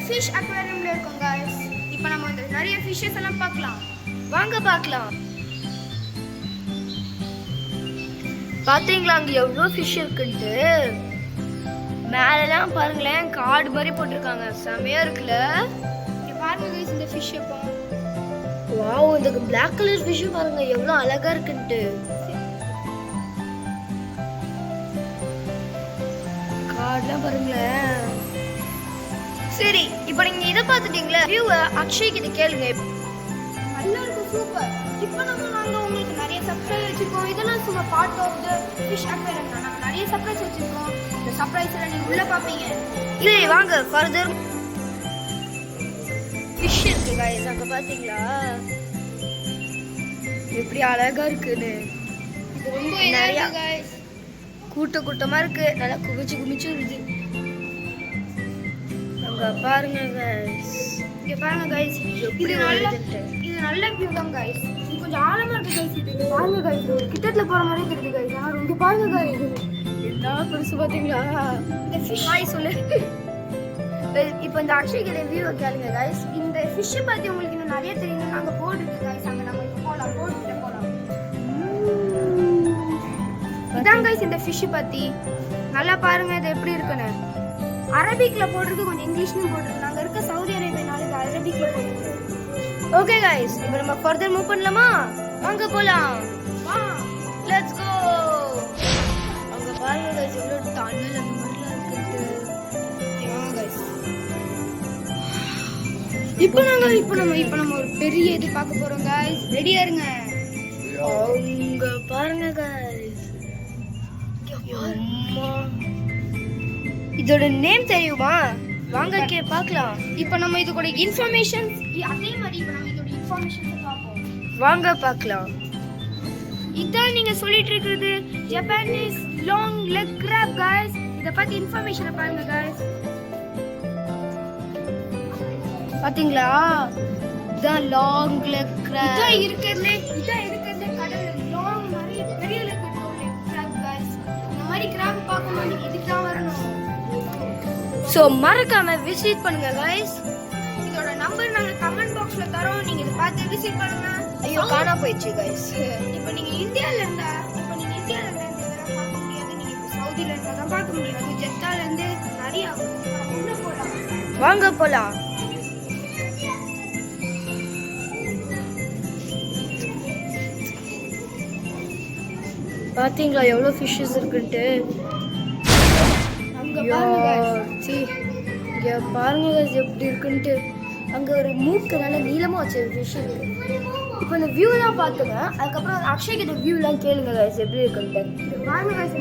Fish அக்வேரியம்ல இருக்கோம் guys. இப்போ நம்ம வந்து நிறைய ஃபிஷஸ் எல்லாம் பார்க்கலாம். வாங்க பார்க்கலாம். பாத்தீங்களா அங்க எவ்வளவு ஃபிஷ் இருக்குன்ட்டு. மேலலாம் பாருங்களேன் கார்டு மாதிரி போட்டிருக்காங்க. செமையா இருக்குல்ல. இங்க பாருங்க गाइस இந்த ஃபிஷ் இப்போ. வாவ் இந்த Black கலர் ஃபிஷ் பாருங்க எவ்வளவு அழகா இருக்குன்ட்டு. கார்டுலாம் பாருங்களேன். சரி இப்போ நீங்க இத பாத்துட்டீங்களா? வியூவை அக்ஷய் கிட்ட கேளுங்க. நல்லா இருக்கு சூப்பர். இப்போ நாங்க உங்களுக்கு நிறைய சர்ப்ரைஸ் வச்சிருக்கோம். இதெல்லாம் சும்மா part of the fish aquarium தான். நாங்க நிறைய சர்ப்ரைஸ் வச்சிருக்கோம். இந்த சர்ப்ரைஸ்ல நீங்க உள்ள பாப்பீங்க. சரி வாங்க ஃபர்தர். ஃபிஷ் இருக்கு गाइस அங்க பாத்தீங்களா? எப்படி அழகா இருக்குன்னு. இது ரொம்ப நிறைய गाइस. கூட்டமா இருக்கு. நல்லா குமிச்சு இருக்கு. அங்க பாருங்க गाइस. இங்க பாருங்க गाइस. இது நல்ல வியூ தான் गाइस. இது கொஞ்சம் ஆழமா இருக்கு गाइस. இது பாருங்க गाइस. கிட்டத்துல போற மாதிரி தெரியுது गाइस. ஆனா இங்க பாருங்க गाइस. என்ன பெருசு பாத்தீங்களா? இந்த ஃபிஷ் ஹாய் சொல்லு. இப்போ இந்த அக்ஷய் கிட்ட வியூ கேளுங்க गाइस. இந்த ஃபிஷ் பத்தி உங்களுக்கு இன்னும் நிறைய தெரியணும். நாங்க போர்டு இருக்கு गाइस. அங்க நம்ம இப்ப போலாம். போர்டு கிட்ட போலாம். இதான் गाइस இந்த ஃபிஷ் பத்தி. நல்லா பாருங்க இது எப்படி இருக்குன்னு. அரபிக்ல போடுறது கொஞ்சம் இங்கிலீஷ்லயும் போடுறது. நாங்க இருக்க சவுதி அரேபியானால இந்த அரபிக்ல போடுறது. ஓகே गाइस இப்போ நம்ம ஃபர்தர் மூவ் பண்ணலாமா? வாங்க போலாம். வா லெட்ஸ் கோ. அங்க பாருங்க गाइस எவ்வளவு டன்னல் அந்த மாதிரிலாம் இருக்குன்னு. வாங்க गाइस. இப்போ நம்ம ஒரு பெரிய இது பார்க்க போறோம் गाइस. ரெடியா இருங்க. அங்க பாருங்க गाइस. அம்மா இதோட நேம் தெரியுமா? வாங்க பார்க்கலாம். இப்போ நம்ம இதோட இன்ஃபர்மேஷன் அதே மாதிரி இப்போ நம்ம இதோட இன்ஃபர்மேஷன் பார்ப்போம். வாங்க பார்க்கலாம். இதான் நீங்க சொல்லிட்டு இருக்கிறது Japanese long leg crab guys. இத பத்தி இன்ஃபர்மேஷன் பாருங்க गाइस. பாத்தீங்களா? இதான் லாங் லெக் கிராப். இதான் இருக்கிறதுல கடல்ல லாங் மாதிரி பெரிய லெக் கிராப் गाइस. இந்த மாதிரி கிராப் பார்க்கணும் நீங்க இதுக்கு தான் வரணும். சோ மறக்காம விசிட் பண்ணுங்க गाइस. இதோட நம்பர் நாங்க கமெண்ட் பாக்ஸ்ல தரோம். நீங்க இத பார்த்து விசிட் பண்ணுங்க. ஐயோ காணா போயிடுச்சு गाइस. இப்போ நீங்க இந்தியால இருந்தா இதெல்லாம் பார்க்க முடியாது. நீங்க இப்போ சவுதில இருந்தா தான் பார்க்க முடியும். ஜெத்தால இருந்து நிறைய உள்ள போலாம். வாங்க போலாம். பாத்தீங்களா எவ்வளவு ஃபிஷஸ் இருக்குன்ட்டு. அங்க பாருங்க गाइस. இங்க பாருங்க guys எப்படி இருக்குன்ட்டு. அங்க ஒரு மூக்கு நல்ல நீளமா வச்ச ஃபிஷ் இருக்கு. இப்போ இந்த வியூலாம் பாத்துங்க. அதுக்கப்புறம் அக்ஷய் கிட்ட வியூலாம் கேளுங்க guys எப்படி இருக்குன்ட்டு. பாருங்க गाइस.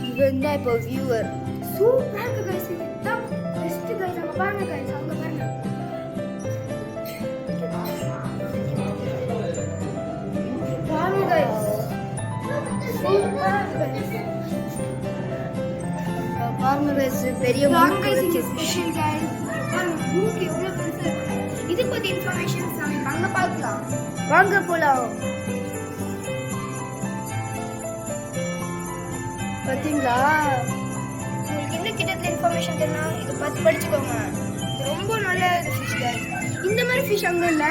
இவன் தான் இப்போ வியூவர். சூப்பரா இருக்கு गाइस. இதுதான் பெஸ்ட் गाइस. அங்க பாருங்க गाइस. அங்க பாருங்க. பாருங்க गाइस. சூப்பரா இருக்கு गाइस. பாருங்க guys பெரிய பாருங்க மூக்கு गाइस. வச்ச இது ஸ்பெஷல் गाइस. பாருங்க மூக்கு எவ்வளவு பெருசா இருக்கு. இது பத்தி இன்ஃபர்மேஷன்ஸ் நாம அங்க பார்க்கலாம். வாங்க போலாம். பாத்தீங்களா? உங்களுக்கு இன்னும் கிட்டத்தட்ட இன்ஃபர்மேஷன் தெரியும். இதை பார்த்து படிச்சுக்கோங்க. இது ரொம்ப நல்ல ஃபிஷ் गाइस. இந்த மாதிரி ஃபிஷ் அங்க இல்ல.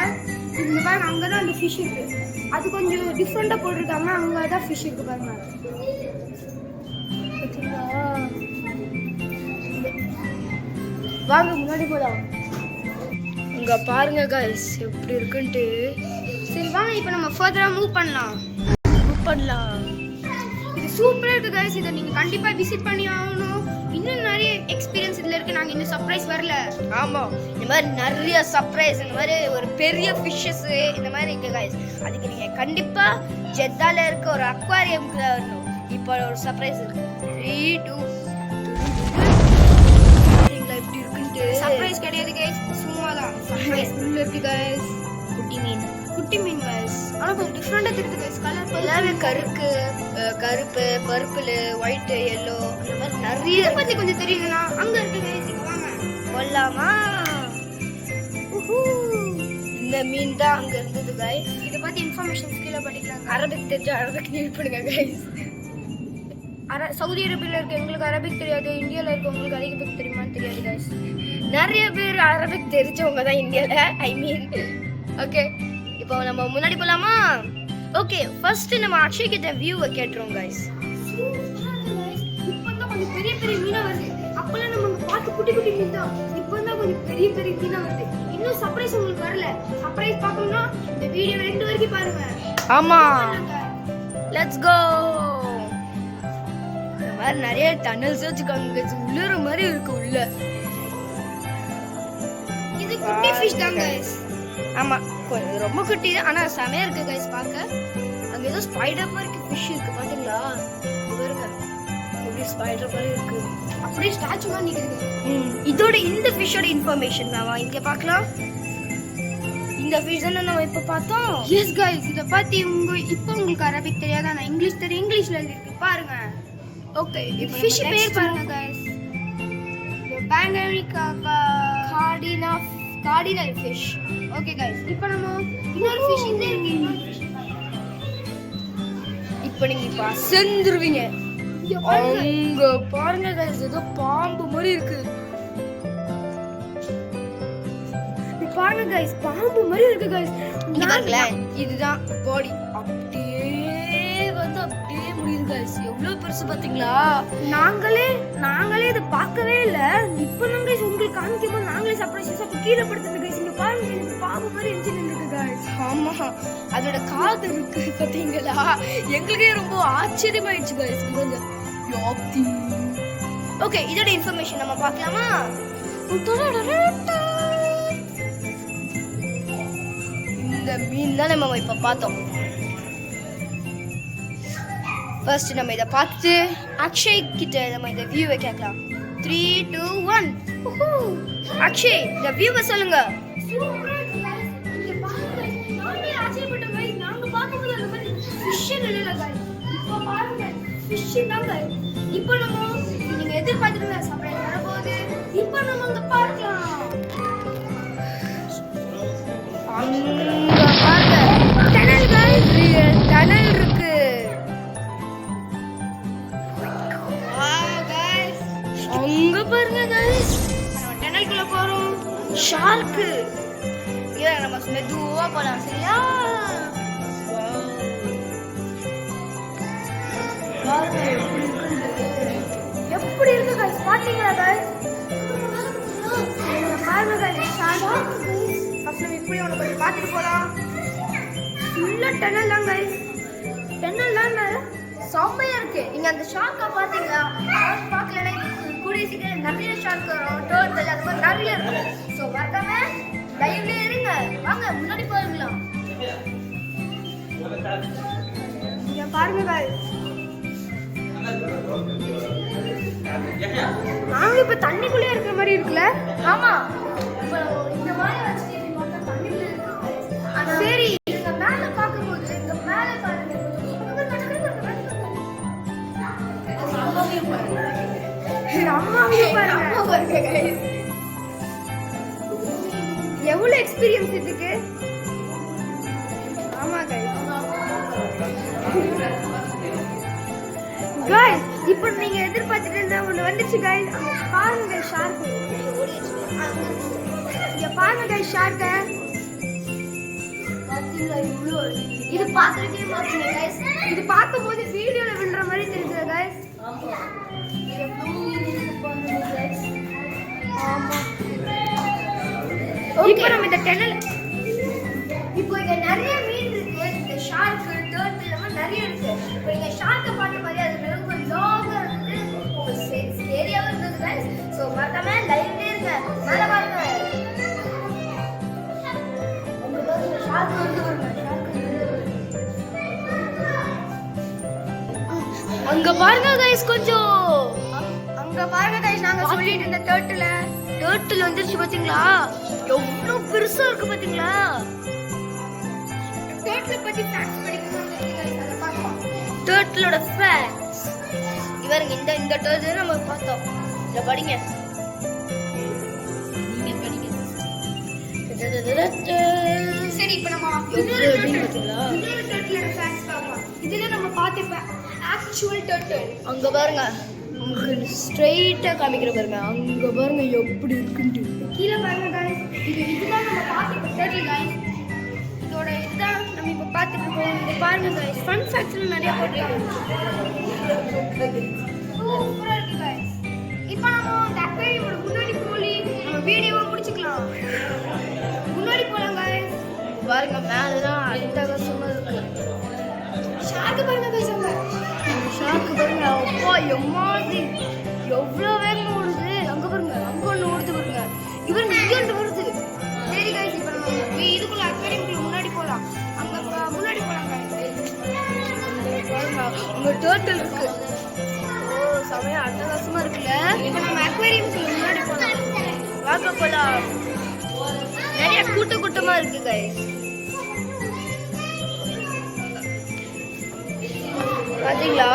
இந்த பாருங்க அங்க தான் அந்த ஃபிஷ் இருக்கு. அது கொஞ்சம் டிஃபரெண்டா போட்டுருக்காங்க. அங்க தான் ஃபிஷ் இருக்கு பாருங்க. பாத்தீங்களா? வாங்க முன்னாடி போலாம். இங்க பாருங்க guys எப்படி இருக்குன்ட்டு. சரி வாங்க இப்போ நம்ம ஃபர்தரா மூவ் பண்ணலாம். இது சூப்பரா இருக்கு गाइस. இத நீங்க கண்டிப்பா விசிட் பண்ணி ஆகணும். இன்னும் நிறைய எக்ஸ்பீரியன்ஸ் இதுல இருக்கு. நாங்க இன்னும் சர்ப்ரைஸ் வரல. ஆமா இந்த மாதிரி நிறைய சர்ப்ரைஸ் இந்த மாதிரி ஒரு பெரிய ஃபிஷஸ் இந்த மாதிரி இருக்கு गाइस. அதுக்கு நீங்க கண்டிப்பா ஜெத்தால இருக்க ஒரு அக்வாரியம்க்கு வரணும். இப்போ ஒரு சர்ப்ரைஸ் இருக்கு. 3 2 பாத்தீங்களா எப்படி இருக்குன்ட்டு. சர்ப்ரைஸ் கிடையாது गाइस. சும்மா தான் சர்ப்ரைஸ் உள்ள இருக்கு गाइस. குட்டி மீன் गाइस. ஆனா கொஞ்சம் டிஃபரெண்டா தெரியுது गाइस. கலர் எல்லாமே கருப்பு பர்பிள் ஒயிட் yellow அந்த மாதிரி நிறைய இத பத்தி கொஞ்சம் தெரியுதுனா அங்க இருக்கு गाइस. இங்க வாங்க போலாமா? இந்த மீன் தான் அங்க இருந்தது गाइस. இத பத்தி இன்ஃபர்மேஷன் கீழ படிக்கலாம். அரபிக் தெரிஞ்ச அரபிக் நீட் பண்ணுங்க गाइस. சவுதி அரேபியாவில் இருக்க எங்களுக்கு அரபிக் தெரியாது, இந்தியாவில் இருக்கவங்களுக்கு அரபிக் தெரியுமான்னு தெரியாது கைஸ். நிறைய பேர் அரபிக் தெரிஞ்சவங்க தான் இந்தியாவில், ஐ மீன். ஓகே, இப்போ நம்ம முன்னாடி போகலாமா? ஓகே, ஃபர்ஸ்ட் நம்ம அக்ஷய் கிட்ட வியூவை கேட்டுருவோம் கைஸ். இப்போ தான் கொஞ்சம் பெரிய பெரிய மீனா வருது. அப்பெல்லாம் நம்ம பார்த்து குட்டி குட்டி மீன் தான். இப்போ தான் கொஞ்சம் பெரிய பெரிய மீனா வருது. இன்னும் சர்ப்ரைஸ் உங்களுக்கு வரல. சர்ப்ரைஸ் பார்க்கணும்னா இந்த வீடியோ 2 வரைக்கும் பாருங்க. ஆமா, லெட்ஸ் கோ. இந்த மாதிரி நிறைய டனல்ஸ் வச்சுக்காங்க, உள்ளுற மாதிரி இருக்கு உள்ள. இது குட்டி ஃபிஷ் தான் கைஸ். ஆமா, ரொம்ப குட்டி தான், ஆனா செமையா இருக்கு கைஸ் பார்க்க. அங்க ஏதோ ஸ்பைடர் மாதிரி ஃபிஷ் இருக்கு பாத்தீங்களா? பாருங்க, அப்படியே ஸ்பைடர் மாதிரி இருக்கு, அப்படியே ஸ்டாச்சு மாதிரி நிக்குது. இதோட இந்த ஃபிஷ்ஷோட இன்ஃபர்மேஷன் தான் இங்க பார்க்கலாம். இந்த ஃபிஷ் தானே நம்ம இப்ப பார்த்தோம். எஸ் கைஸ், இத பத்தி இப்போ உங்களுக்கு அரபிக் தெரியாது, ஆனா இங்கிலீஷ் தெரியும். இங்கிலீஷ்ல இருக்கு பாருங்க. ஓகே, இப்போ ஃபிஷ் பேர் பாருங்க கைஸ். இந்த பேங்கரிகா கார்டினல் ஃபிஷ். ஓகே கைஸ், இப்போ நம்ம இன்னொரு ஃபிஷ் இந்த இருக்கு. இப்போ நீங்க இப்ப அசந்துருவீங்க. அங்க பாருங்க கைஸ், ஏதோ பாம்பு மாதிரி இருக்கு. பாருங்க கைஸ், பாம்பு மாதிரி இருக்கு கைஸ். இங்க பாருங்களேன், இதுதான் பாடி. அப்படியே வந்து அப்படியே முடியுது கைஸ். எவ்வளவு பெருசு பாத்தீங்களா? நாங்களே இதை பார்க்கவே இல்ல. இப்போ நம்ம கைஸ் உங்களுக்கு காமிக்கும் போது நாங்களே சர்ப்ரைஸ் அப்ப கீழே படுத்துது கைஸ். இங்க பாருங்க, இது பாம்பு மாதிரி எஞ்சின் இருக்கு கைஸ். ஆமா, அதோட காது இருக்கு பாத்தீங்களா? எங்களுக்கே ரொம்ப ஆச்சரியமாயிடுச்சு கைஸ். ஓகே, இதோட இன்ஃபர்மேஷன் நம்ம பார்க்கலாமா? இந்த மீன் தான் நம்ம இப்ப பார்த்தோம். ஃபர்ஸ்ட் நம்ம இதை பார்த்துட்டு அக்ஷய் கிட்ட நம்ம இந்த வியூவை கேட்கலாம். 3, 2, 1. அக்ஷய், இந்த வியூவை சொல்லுங்க. சூப்பரா இருக்கு கைஸ். இங்க பாருங்க, நானே ஆச்சரியப்பட்டேன் கைஸ். நாங்க பார்க்கும்போது அந்த மாதிரி ஃபிஷ் இல்ல கைஸ். இப்போ பாருங்க, ஃபிஷ் தான் கைஸ். இப்போ நம்ம நீங்க எதிர்பார்த்துட்டு சர்ப்ரைஸ் வரப்போகுது. இப்போ நம்ம அங்க பார்க்கலாம். அங்க பாருங்க, டனல் கைஸ், டனல் இருக்கு. அங்க பாருங்க கைஸ், நம்ம டனல்குள்ள போறோம். ஷார்க். இங்க நம்ம மெதுவா போலாம், சரியா? பாருங்க எப்படி இருக்கு கைஸ். பாத்தீங்களா கைஸ்? பாருங்க கைஸ், ஷார்க். ஃபர்ஸ்ட் நம்ம இப்படி ஒன்று கொஞ்சம் பார்த்துட்டு போலாம். ஃபுல்லா டனல் தான் கைஸ். டனல் தான் செம்மையா இருக்கு. நீங்க அந்த ஷார்க்கை பாத்தீங்களா? பார்க்கல, கூடிய சீக்கிரம் நிறைய ஷார்க் வரும், டோர்ட்டல், அது மாதிரி நிறைய இருக்கு. ஸோ மறக்காம லைவ்ல இருங்க. வாங்க முன்னாடி போயிடலாம். இங்க பாருங்க guys. நாங்க இப்ப தண்ணிக்குள்ளே இருக்கிற மாதிரி இருக்குல்ல? ஆமா, இப்போ இந்த மாதிரி வச்சுட்டு இப்படி பார்த்தா தண்ணிக்குள்ள இருக்கு. ஆனா சரி, இங்க மேல பார்க்கும்போது இங்க மேல பாருங்க, அம்மாவையும் பாருங்க guys. எவ்வளவு எக்ஸ்பீரியன்ஸ் இதுக்கு. ஆமா guys. guys, இப்போ நீங்க எதிர்பார்த்துட்டு இருந்த ஒண்ணு வந்துச்சு guys. அங்க பாருங்க ஷார்க். இங்க பாருங்க guys ஷார்க். பாத்தீங்களா இவ்ளோ? இது பார்த்துட்டே பாருங்க गाइस. இது பார்க்கும்போது வீடியோல விழுற மாதிரி தெரியுது guys. ஆமா, எவ்வளவு இருக்கு பாருங்க गाइस. ஆமா. இப்போ நம்ம இந்த டனல், இப்போ இங்க நிறைய மீன் இருக்கு. இந்த ஷார்க், டர்ட்டில் எல்லாம் நிறைய இருக்கு. இப்போ நீங்க ஷார்க்கை பார்த்த மாதிரி அது ரொம்ப லாங்கா இருந்து ஸ்கேரியாவும் இருந்தது गाइस. ஸோ மறக்காம லைவ்ல இருங்க. மேல பாருங்க, உங்களுக்கு ஷார்க் வந்து அங்க பாருங்க गाइस. கொஞ்சம் அங்க பாருங்க guys, நாங்க சொல்லிட்டு இருந்த டர்ட்டில் வந்துருச்சு பாத்தீங்களா? எவ்வளவு பெருசா இருக்கு பாத்தீங்களா? டர்ட்டில் பத்தி ஃபேக்ட்ஸ் படிக்கணும் guys. அத பார்க்கலாம். டர்ட்டிலோட ஃபேக்ட்ஸ் இவருங்க. இந்த டர்ட்டில் நம்ம பார்த்தோம். இத படிங்க, நீங்க படிங்க. சரி, இப்போ நம்ம எவ்வளவு அப்படின்னு பாத்தீங்களா? இன்னொரு டர்ட்டிலோட ஃபேக்ட்ஸ் பார்க்கலாம். இதுல நம்ம பார்த்திருப்பேன் ஆக்சுவல் டர்ட்டில். அங்க பாருங்க, உங்களுக்கு ஸ்ட்ரைட்டா காமிக்கிற பாருங்க, அங்க பாருங்க எப்படி இருக்குன்ட்டு. கீழே பாருங்க guys. இதுதான் நம்ம பார்த்துட்டு டர்ட்டில் guys. இதோட இதுதான் நம்ம இப்போ பார்த்துட்டு இருக்கோம். இது பாருங்க guys. ஃபன் ஃபேக்ட்ஸ்ல நிறைய போட்டுருக்காங்க. சூப்பரா இருக்கு guys. இப்போ நம்ம இந்த அக்வேரியமோட முன்னாடி போய் நம்ம வீடியோவை முடிச்சுக்கலாம். முன்னாடி போலாம் guys. பாருங்க மேலதான் அட்டகாசமா இருக்கு. ஷார்க் பாருங்க guys அங்க. ஷார்க் பாருங்க, அப்பா எம்மாதி எவ்வளோ வேகமா ஓடுது. அங்க பாருங்க, அங்க ஒன்று ஓடுது பாருங்க, இவர் இங்கே வருது. சரி guys, இப்போ நம்ம இதுக்குள்ள அக்வேரியம்க்குள்ள முன்னாடி போலாம். அங்க முன்னாடி போலாம் guys. பாருங்க உங்க டர்ட்டில் இருக்கு. ஓ செமையா அட்டகாசமா இருக்குல்ல. இப்போ நம்ம அக்வேரியம்க்குள்ள முன்னாடி போலாம். வாங்க போலாம். நிறைய கூட்டமா இருக்கு கைஸ். பாத்தீங்களா?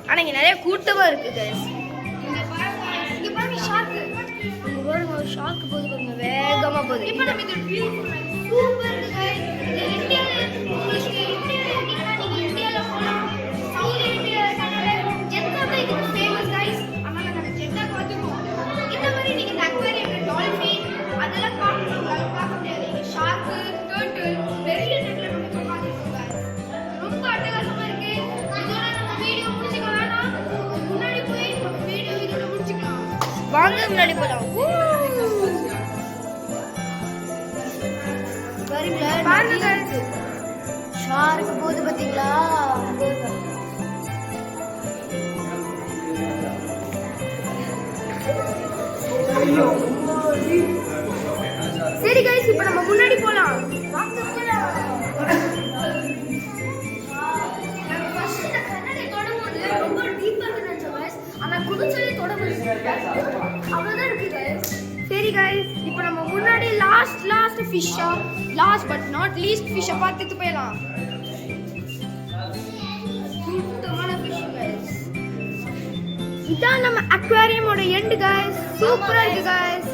ஆனா இங்க நிறைய கூட்டமா இருக்கு கைஸ். இங்க பாருங்க ஷார்க். அங்க பாருங்க ஷார்க் போகுது பாருங்க, வேகமா போகுது. இப்போ நம்ம இந்த வியூ சூப்பர் இருக்கு guys. இது இந்தியால உங்களுக்கு இந்தியால இருக்கீங்கன்னா நீங்க இந்தியால போலாம். சவுத் இந்தியா ஜெத்தா தான் இதுக்கு ஃபேமஸ் guys. அதனால நம்ம ஜெத்தா பார்த்துக்கோம். இந்த மாதிரி நீங்க இந்த அக்வேரியம்ல டால்ஃபின் அதெல்லாம் பார்க்க முடியாது. இங்க ஷார்க், டர்ட்டில், பெரிய டர்ட்டில் நம்ம இப்போ பார்த்துருக்கோம் guys. ரொம்ப அட்டகாசமா இருக்கு. இதோட நம்ம வீடியோ முடிச்சுக்கலாம். வேணாம், முன்னாடி போய் நம்ம வீடியோ இதோட முடிச்சுக்கலாம். வாங்க முன்னாடி போலாம். பாருங்க guys. ஷார்க் போகுது பாத்தீங்களா? சரி guys, இப்போ நம்ம முன்னாடி போலாம். வாங்க போலாம். நம்ம ஃபர்ஸ்ட் இந்த கண்ணாடியை தொடும்போது ரொம்ப டீப்பா இருக்கு நினைச்சோம் guys. ஆனா குதிச்சலே தொட முடியல. அவ்வளவுதான் இருக்கு guys. சரி guys, இப்போ நம்ம முன்னாடி லாஸ்ட் ஃபிஷ்ஷா லாஸ்ட் பட் நாட் லீஸ்ட் ஃபிஷ்ஷை பார்த்துட்டு போயிடலாம். சுத்தமான ஃபிஷ் guys. இதான் நம்ம அக்வேரியமோட எண்ட் guys. சூப்பரா இருக்கு guys.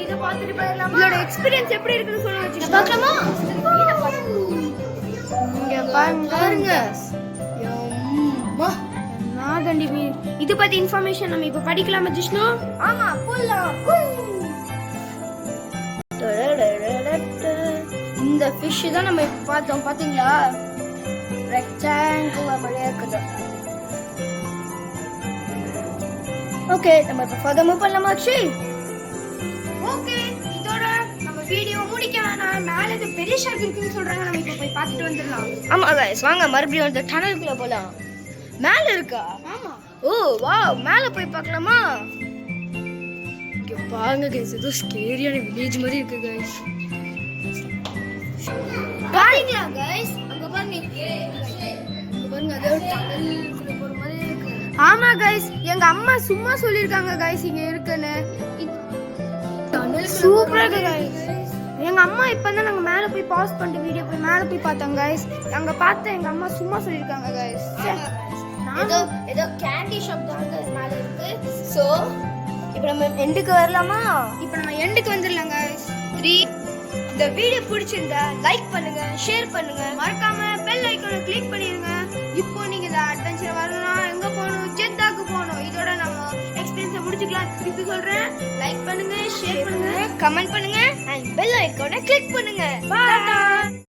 இத பார்த்துட்டு போயிடலாமா? இதோட எக்ஸ்பீரியன்ஸ் எப்படி இருக்குன்னு சொல்லுங்க. பார்க்கலாமா? இங்க பாருங்க. நாகண்டி மீன். இது பத்தி இன்ஃபர்மேஷன் நம்ம இப்ப படிக்கலாமா ஜிஷ்ணு? ஆமா போலாம். இந்த ஃபிஷ் தான் நம்ம இப்ப பார்த்தோம் பாத்தீங்களா? ரெக்டாங்குலர் மாதிரியா இருக்குது. ஓகே, நம்ம இப்ப ஃபர்தர் மூவ் பண்ணலாமா அக்ஷய்? ஓகே, இதோட நம்ம வீடியோ முடிக்க வேணாம். மேல இது பெரிய ஷார்க் இருக்குன்னு சொல்றாங்க. நம்ம இப்ப போய் பார்த்துட்டு வந்துடலாம். ஆமா गाइस, வாங்க மறுபடியும் அந்த டனலுக்குள்ள போலாம். மேல இருக்கா? ஆமா. ஓ வாவ், மேல போய் பார்க்கலாமா? இங்க பாருங்க गाइस, ஏதோ ஸ்கேரியான வில்லேஜ் மாதிரி இருக்கு गाइस. பாருங்களா गाइस, அங்க பாருங்க. அங்க பாருங்க, அது ஒரு டனலுக்குள்ள போற மாதிரி இருக்கு. ஆமா गाइस, எங்க அம்மா சும்மா சொல்லிருக்காங்க गाइस இங்க இருக்குன்னு. சூப்பரா இருக்கு गाइस. எங்க அம்மா இப்பதான் நாங்க மேல போய் பாஸ் பண்ணிட்டு வீடியோ போய் மேல போய் பார்த்தோம் गाइस. அங்க பார்த்து எங்க அம்மா சும்மா சொல்லிருக்காங்க गाइस. ஏதோ கேண்டி ஷாப் தான் மேல இருக்கு. சோ இப்போ நம்ம எண்டுக்கு வரலாமா? இப்போ நம்ம எண்டுக்கு வந்துடலாம் गाइस. 3. இந்த வீடியோ பிடிச்சிருந்தா லைக் பண்ணுங்க, ஷேர் பண்ணுங்க, மறக்காம பெல் ஐகானை கிளிக் பண்ணிருங்க. இப்போ நீங்க இந்த அட்வென்ச்சர் வரணும்னா எங்க போகணும்? ஜெத்தாக்கு போகணும். இதோட நம்ம எக்ஸ்பீரியன்ஸை முடிச்சுக்கலாம். திருப்பி சொல்றேன், லைக் பண்ணுங்க, ஷேர் பண்ணுங்க, கமெண்ட் பண்ணுங்க, அண்ட் பெல் ஐகானை கிளிக் பண்ணுங்க. பாய்.